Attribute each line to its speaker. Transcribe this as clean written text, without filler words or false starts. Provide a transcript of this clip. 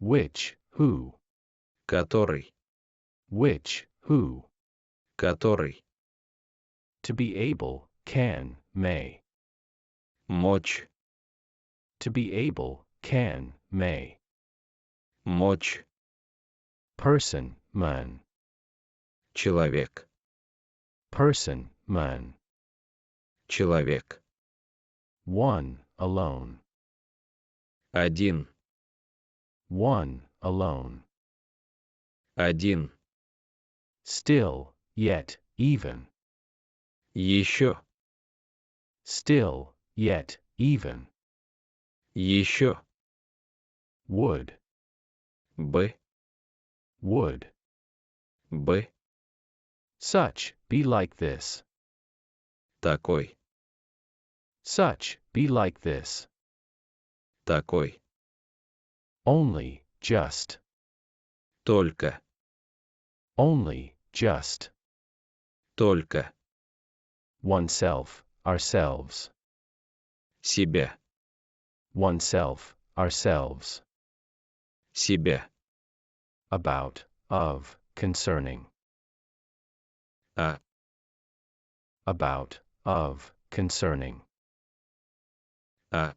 Speaker 1: Which, who.
Speaker 2: Который.
Speaker 1: Which, who.
Speaker 2: Который.
Speaker 1: To be able, can, may.
Speaker 2: Мочь.
Speaker 1: To be able, can, may.
Speaker 2: Мочь.
Speaker 1: Person, man.
Speaker 2: Человек.
Speaker 1: Person, man.
Speaker 2: Человек.
Speaker 1: One, alone.
Speaker 2: Один.
Speaker 1: One, alone.
Speaker 2: Один.
Speaker 1: Still, yet, even.
Speaker 2: Еще.
Speaker 1: Still, yet, even.
Speaker 2: Еще.
Speaker 1: Would,
Speaker 2: Бы.
Speaker 1: would.
Speaker 2: Бы.
Speaker 1: Such, be like this.
Speaker 2: Такой.
Speaker 1: Such, be like this.
Speaker 2: Такой.
Speaker 1: Only, just.
Speaker 2: Только.
Speaker 1: Only, just.
Speaker 2: Только.
Speaker 1: Oneself, ourselves.
Speaker 2: Себя.
Speaker 1: Oneself, ourselves.
Speaker 2: Себя.
Speaker 1: About, of, concerning.
Speaker 2: А.
Speaker 1: About, of, concerning.
Speaker 2: А.